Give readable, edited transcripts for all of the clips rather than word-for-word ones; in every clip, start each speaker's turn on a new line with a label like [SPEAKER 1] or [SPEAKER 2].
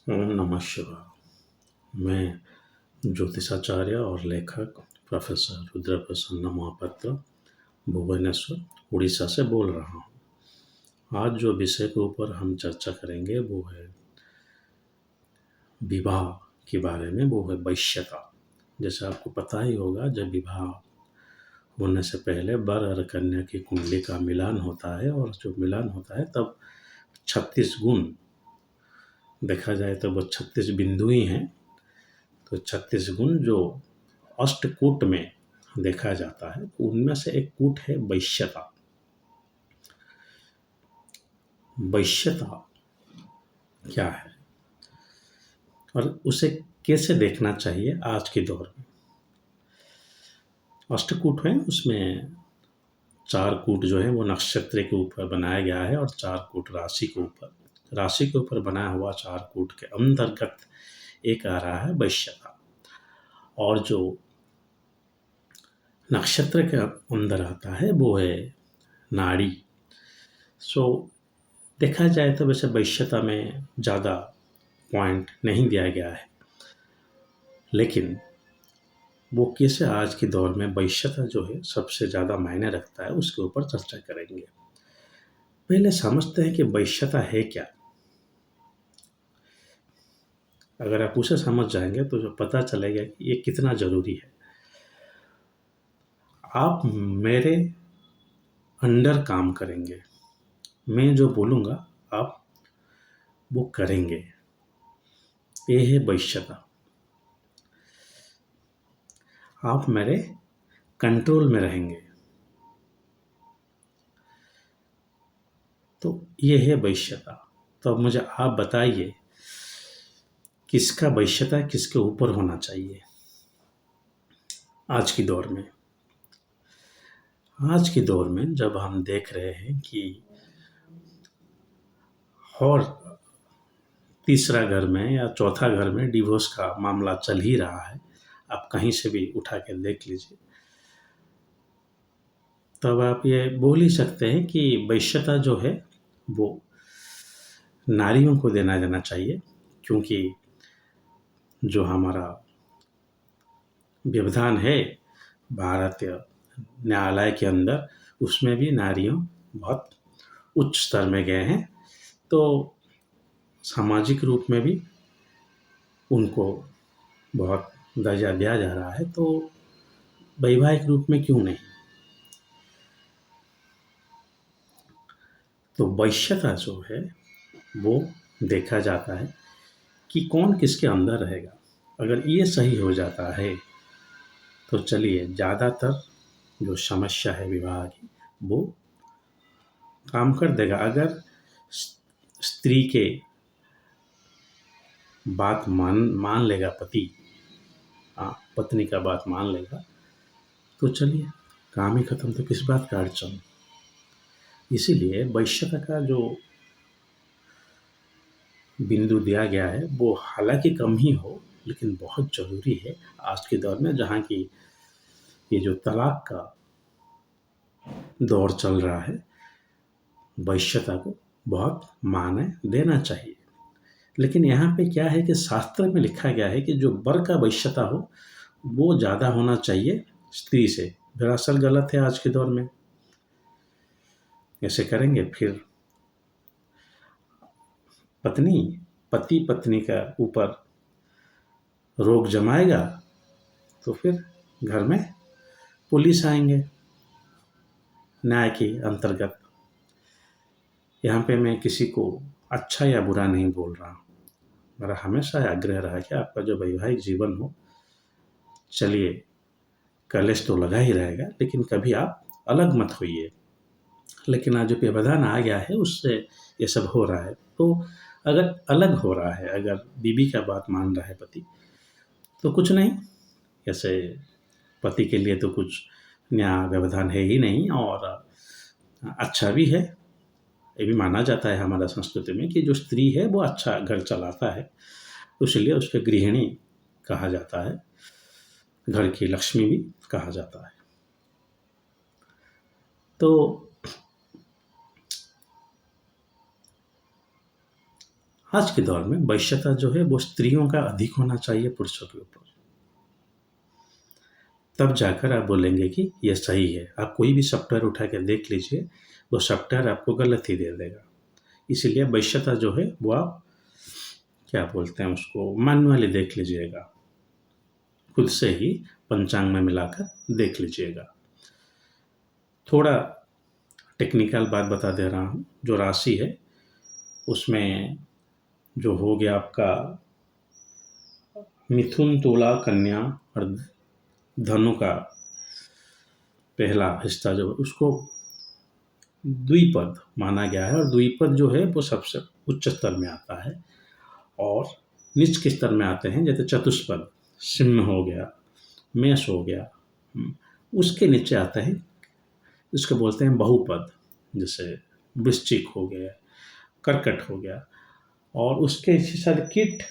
[SPEAKER 1] ओम नमः शिवाय। मैं ज्योतिषाचार्य और लेखक प्रोफेसर रुद्रप्रसन्न महापात्र भुवनेश्वर उड़ीसा से बोल रहा हूँ। आज जो विषय के ऊपर हम चर्चा करेंगे वो है विवाह के बारे में, वो है वैश्यता। जैसे आपको पता ही होगा, जब विवाह होने से पहले वर और कन्या की कुंडली का मिलान होता है, और जो मिलान होता है तब 36 गुण देखा जाए तो वो 36 बिंदु ही हैं। तो 36 गुण जो अष्टकूट में देखा जाता है, उनमें से एक कूट है वैश्यता। वैश्यता क्या है और उसे कैसे देखना चाहिए आज के दौर में? अष्टकूट है, उसमें 4 कूट जो है वो नक्षत्र के ऊपर बनाया गया है और 4 कूट राशि के ऊपर बनाया हुआ 4 कूट के अंतर्गत एक आ रहा है वैश्यता। और जो नक्षत्र के अंदर आता है वो है नाड़ी। सो देखा जाए तो वैसे वैश्यता में ज़्यादा पॉइंट नहीं दिया गया है, लेकिन वो कैसे आज के दौर में वैश्यता जो है सबसे ज़्यादा मायने रखता है, उसके ऊपर चर्चा करेंगे। पहले समझते हैं कि वैश्यता है क्या। अगर आप उसे समझ जाएंगे तो जो पता चलेगा कि ये कितना ज़रूरी है। आप मेरे अंडर काम करेंगे, मैं जो बोलूँगा आप वो करेंगे, ये है वैश्यता। आप मेरे कंट्रोल में रहेंगे, तो ये है वैश्यता। तो अब मुझे आप बताइए, किसका वैश्यता किसके ऊपर होना चाहिए आज के दौर में? आज के दौर में जब हम देख रहे हैं कि और तीसरा घर में या चौथा घर में डिवोर्स का मामला चल ही रहा है, आप कहीं से भी उठा के देख लीजिए, तब आप ये बोल ही सकते हैं कि वैश्यता जो है वो नारियों को देना जाना चाहिए। क्योंकि जो हमारा व्यवधान है भारतीय न्यायालय के अंदर, उसमें भी नारियों बहुत उच्च स्तर में गए हैं। तो सामाजिक रूप में भी उनको बहुत दर्जा दिया जा रहा है, तो वैवाहिक रूप में क्यों नहीं? तो वैश्यता जो है वो देखा जाता है कि कौन किसके अंदर रहेगा। अगर ये सही हो जाता है तो चलिए, ज़्यादातर जो समस्या है विवाह की वो काम कर देगा। अगर स्त्री के बात मान मान लेगा पति, हाँ, पत्नी का बात मान लेगा, तो चलिए काम ही खत्म। तो किस बात का अड़चन? इसीलिए वैश्यता का जो बिंदु दिया गया है वो हालांकि कम ही हो, लेकिन बहुत ज़रूरी है आज के दौर में, जहाँ की ये जो तलाक का दौर चल रहा है। वैश्यता को बहुत मान्य देना चाहिए। लेकिन यहाँ पे क्या है कि शास्त्र में लिखा गया है कि जो वर का वैश्यता हो वो ज़्यादा होना चाहिए स्त्री से। दरअसल गलत है आज के दौर में। ऐसे करेंगे फिर पति पत्नी का ऊपर रोक जमाएगा, तो फिर घर में पुलिस आएंगे न्याय के अंतर्गत। यहाँ पे मैं किसी को अच्छा या बुरा नहीं बोल रहा हूँ। मेरा हमेशा आग्रह रहा कि आपका जो वैवाहिक जीवन हो, चलिए कलेश तो लगा ही रहेगा, लेकिन कभी आप अलग मत होइए। लेकिन आज जो व्यवधान आ गया है उससे ये सब हो रहा है। तो अगर अलग हो रहा है, अगर बीबी का बात मान रहा है पति, तो कुछ नहीं। ऐसे पति के लिए तो कुछ नया व्यवधान है ही नहीं, और अच्छा भी है। ये भी माना जाता है हमारा संस्कृति में कि जो स्त्री है वो अच्छा घर चलाता है, इसलिए उसको गृहिणी कहा जाता है, घर की लक्ष्मी भी कहा जाता है। तो आज के दौर में वैश्यता जो है वो स्त्रियों का अधिक होना चाहिए पुरुषों के ऊपर। तब जाकर आप बोलेंगे कि यह सही है। आप कोई भी सॉफ्टवेयर उठा के देख लीजिए, वो सॉफ्टवेयर आपको गलत ही दे देगा। इसीलिए वैश्यता जो है वो आप क्या बोलते हैं उसको मैन्युअली देख लीजिएगा, खुद से ही पंचांग में मिलाकर देख लीजिएगा। थोड़ा टेक्निकल बात बता दे रहा हूँ। जो राशि है उसमें जो हो गया आपका मिथुन, तुला, कन्या और धनु का पहला हिस्सा जो है उसको द्विपद माना गया है, और द्विपद जो है वो सबसे उच्च स्तर में आता है। और नीच के स्तर में आते हैं जैसे चतुष्पद, सिंह हो गया, मेष हो गया, उसके नीचे आता है, उसको बोलते हैं बहुपद, जैसे वृश्चिक हो गया, कर्कट हो गया, और उसके इसी साथ कीट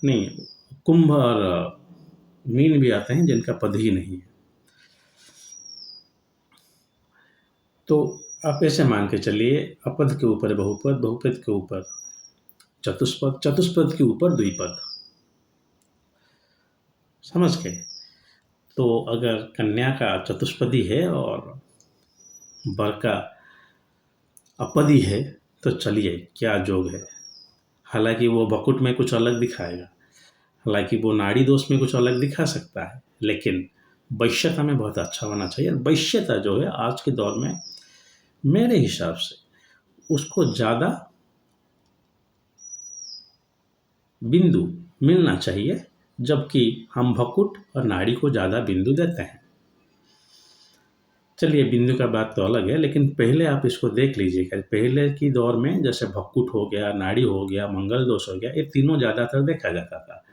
[SPEAKER 1] नहीं, कुंभ और मीन भी आते हैं जिनका पद ही नहीं है। तो आप ऐसे मान के चलिए, अपद के ऊपर बहुपद, बहुपद के ऊपर चतुष्पद, चतुष्पद के ऊपर द्विपद, समझ गए। तो अगर कन्या का चतुष्पदी है और वर का अपदी है तो चलिए क्या जोग है। हालांकि वो बकुट में कुछ अलग दिखाएगा, हालांकि वो नाड़ी दोष में कुछ अलग दिखा सकता है, लेकिन वैश्यता में बहुत अच्छा होना चाहिए। और वैश्यता जो है आज के दौर में मेरे हिसाब से उसको ज़्यादा बिंदु मिलना चाहिए, जबकि हम भकुट और नाड़ी को ज़्यादा बिंदु देते हैं। चलिए बिंदु का बात तो अलग है, लेकिन पहले आप इसको देख लीजिएगा। पहले की दौर में जैसे भक्कुट हो गया, नाड़ी हो गया, मंगल दोष हो गया, ये तीनों ज़्यादातर देखा जाता था।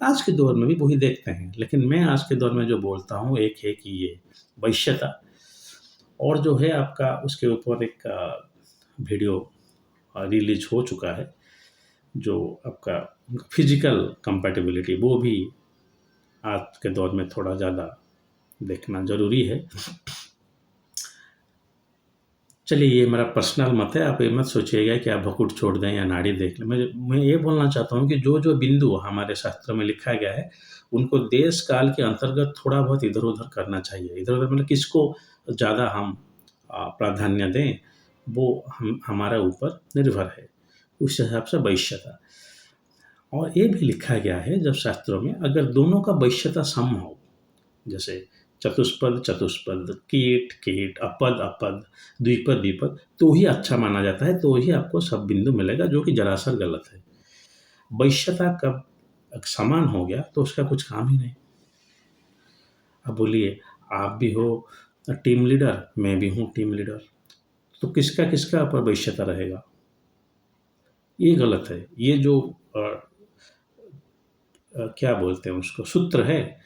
[SPEAKER 1] आज के दौर में भी वही देखते हैं, लेकिन मैं आज के दौर में जो बोलता हूँ एक है कि ये वैश्यता, और जो है आपका उसके ऊपर एक वीडियो रिलीज हो चुका है, जो आपका फिजिकल कंपैटिबिलिटी, वो भी आज के दौर में थोड़ा ज़्यादा देखना ज़रूरी है। चलिए ये मेरा पर्सनल मत है, आप ये मत सोचिएगा कि आप भकुट छोड़ दें या नाड़ी देख लें। मैं ये बोलना चाहता हूँ कि जो जो बिंदु हमारे शास्त्रों में लिखा गया है उनको देश काल के अंतर्गत थोड़ा बहुत इधर उधर करना चाहिए। इधर उधर मतलब किसको ज़्यादा हम प्राधान्य दें, वो हमारा ऊपर निर्भर है। उस हिसाब से वैश्यता, और ये भी लिखा गया है जब शास्त्रों में, अगर दोनों का वैश्यता सम हो, जैसे चतुष्पद चतुष्पद, कीट कीट, अपद अपद, द्विपद द्विपद, तो ही अच्छा माना जाता है, तो ही आपको सब बिंदु मिलेगा, जो कि जरासर गलत है। वैश्यता कब समान हो गया तो उसका कुछ काम ही नहीं। अब बोलिए, आप भी हो टीम लीडर, मैं भी हूँ टीम लीडर, तो किसका किसका पर वैश्यता रहेगा? ये गलत है। ये जो क्या बोलते हैं उसको सूत्र है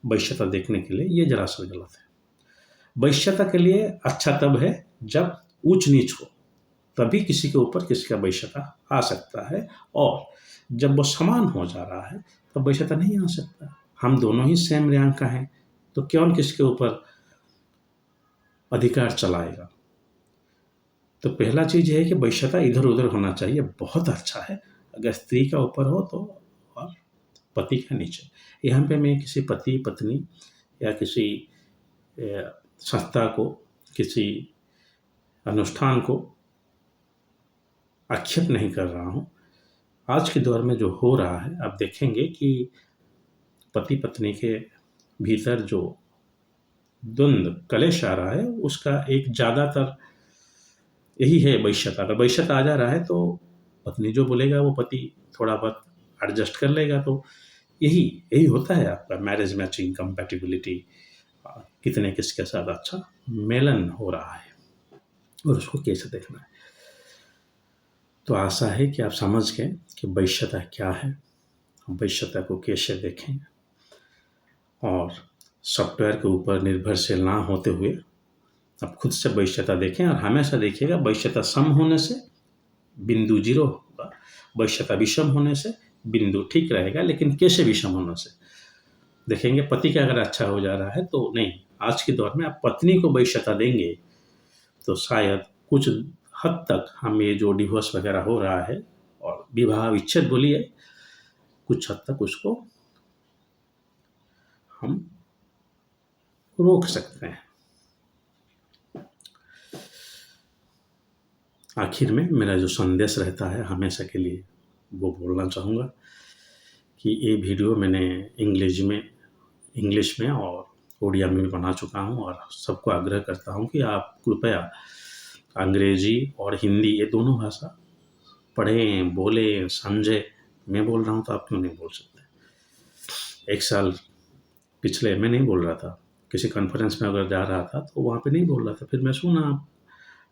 [SPEAKER 1] वैश्यता देखने के लिए, ये जरा सा गलत है। वैश्यता के लिए अच्छा तब है जब ऊंच नीच हो, तभी किसी के ऊपर किसी का वैश्यता आ सकता है, और जब वो समान हो जा रहा है तब वैश्यता नहीं आ सकता। हम दोनों ही सेम रैंक का हैं, तो क्यों किसके ऊपर अधिकार चलाएगा? तो पहला चीज है कि वैश्यता इधर उधर होना चाहिए, बहुत अच्छा है अगर स्त्री का ऊपर हो तो, और पति का नीचे। यहाँ पे मैं किसी पति पत्नी या किसी संस्था को, किसी अनुष्ठान को आक्षेप नहीं कर रहा हूँ। आज के दौर में जो हो रहा है, आप देखेंगे कि पति पत्नी के भीतर जो द्वंद्व कलेश आ रहा है, उसका एक ज़्यादातर यही है वैश्यता। अगर वैश्यता आ जा रहा है तो पत्नी जो बोलेगा वो पति थोड़ा बहुत एडजस्ट कर लेगा। तो यही यही होता है आपका मैरिज मैचिंग कंपैटिबिलिटी, कितने किसके साथ अच्छा मेलन हो रहा है और उसको कैसे देखना है। तो आशा है कि आप समझ गए कि वैश्यता क्या है, वैश्यता को कैसे देखें, और सॉफ्टवेयर के ऊपर निर्भरशील ना होते हुए आप खुद से वैश्यता देखें। और हमेशा देखिएगा वैश्यता सम होने से बिंदु जीरो होगा, वैश्यता विषम होने से बिंदु ठीक रहेगा। लेकिन कैसे विषम होने से देखेंगे, पति का अगर अच्छा हो जा रहा है तो नहीं। आज के दौर में आप पत्नी को वैश्यता देंगे तो शायद कुछ हद तक हम ये जो डिवोर्स वगैरह हो रहा है और विवाह विच्छेद बोलिए, कुछ हद तक उसको हम रोक सकते हैं। आखिर में मेरा जो संदेश रहता है हमेशा के लिए, वो बोलना चाहूँगा कि ये वीडियो मैंने इंग्लिश में और उड़िया में भी बना चुका हूँ और सबको आग्रह करता हूँ कि आप कृपया अंग्रेजी और हिंदी ये दोनों भाषा पढ़ें, बोलें, समझें। मैं बोल रहा हूँ तो आप क्यों नहीं बोल सकते? एक साल पिछले मैं नहीं बोल रहा था, किसी कॉन्फ्रेंस में अगर जा रहा था तो वहाँ पे नहीं बोल रहा था, फिर मैं सुना,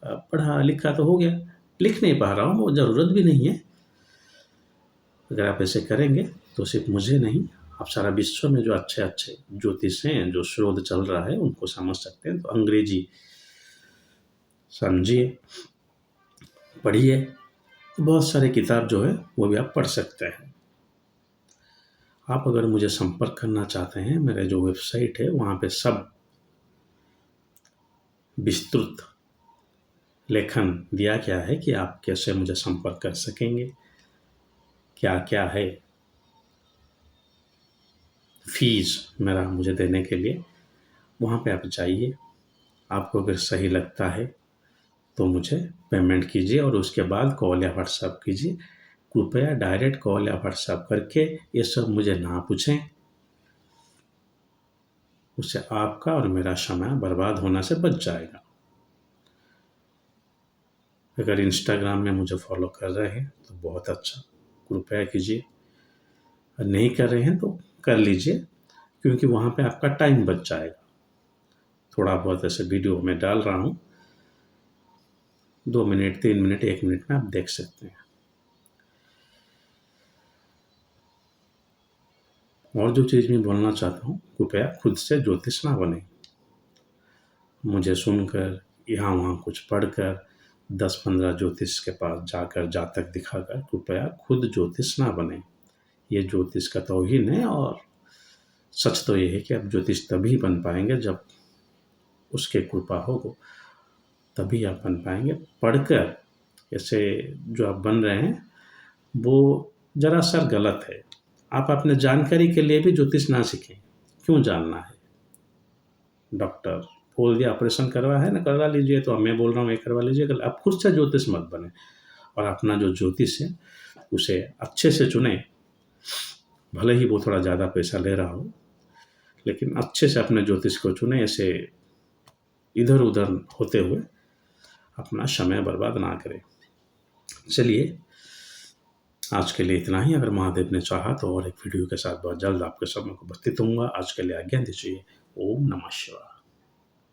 [SPEAKER 1] पढ़ा लिखा तो हो गया, लिख नहीं पा रहा हूँ, वो ज़रूरत भी नहीं है। अगर आप ऐसे करेंगे तो सिर्फ मुझे नहीं, आप सारा विश्व में जो अच्छे अच्छे ज्योतिष हैं, जो शोध चल रहा है, उनको समझ सकते हैं। तो अंग्रेजी समझिए, पढ़िए, बहुत सारे किताब जो है वो भी आप पढ़ सकते हैं। आप अगर मुझे संपर्क करना चाहते हैं, मेरे जो वेबसाइट है वहाँ पे सब विस्तृत लेखन दिया गया है कि आप कैसे मुझे संपर्क कर सकेंगे, क्या क्या है फीस मेरा मुझे देने के लिए। वहाँ पे आप जाइए, आपको अगर सही लगता है तो मुझे पेमेंट कीजिए और उसके बाद कॉल या व्हाट्सएप कीजिए। कृपया डायरेक्ट कॉल या व्हाट्सएप करके ये सब मुझे ना पूछें, उससे आपका और मेरा समय बर्बाद होने से बच जाएगा। अगर इंस्टाग्राम में मुझे फॉलो कर रहे हैं तो बहुत अच्छा, कृपया कीजिए, और नहीं कर रहे हैं तो कर लीजिए, क्योंकि वहाँ पे आपका टाइम बच जाएगा। थोड़ा बहुत ऐसे वीडियो मैं डाल रहा हूँ, 2 मिनट 3 मिनट 1 मिनट में आप देख सकते हैं। और जो चीज़ मैं बोलना चाहता हूँ, कृपया खुद से ज्योतिष ना बने। मुझे सुनकर यहाँ वहाँ कुछ पढ़कर 10-15 ज्योतिष के पास जाकर जातक दिखाकर कृपया खुद ज्योतिष ना बने। ये ज्योतिष का तौहीन है। और सच तो ये है कि आप ज्योतिष तभी बन पाएंगे जब उसके कृपा होगी, तभी आप बन पाएंगे। पढ़कर ऐसे जो आप बन रहे हैं वो जरा सा गलत है। आप अपने जानकारी के लिए भी ज्योतिष ना सीखें, क्यों जानना है? डॉक्टर बोल दिया ऑपरेशन करवा है ना, करवा लीजिए, तो मैं बोल रहा हूँ ये करवा लीजिए। आप खुद से ज्योतिष मत बने और अपना जो ज्योतिष है उसे अच्छे से चुने। भले ही वो थोड़ा ज़्यादा पैसा ले रहा हो, लेकिन अच्छे से अपने ज्योतिष को चुने। ऐसे इधर उधर होते हुए अपना समय बर्बाद ना करें। चलिए, आज के लिए इतना ही। अगर महादेव ने चाहा तो और एक वीडियो के साथ बहुत जल्द आपके समय को उपस्थित होऊंगा। आज के लिए आज्ञा दीजिए। ओम नमः शिवाय।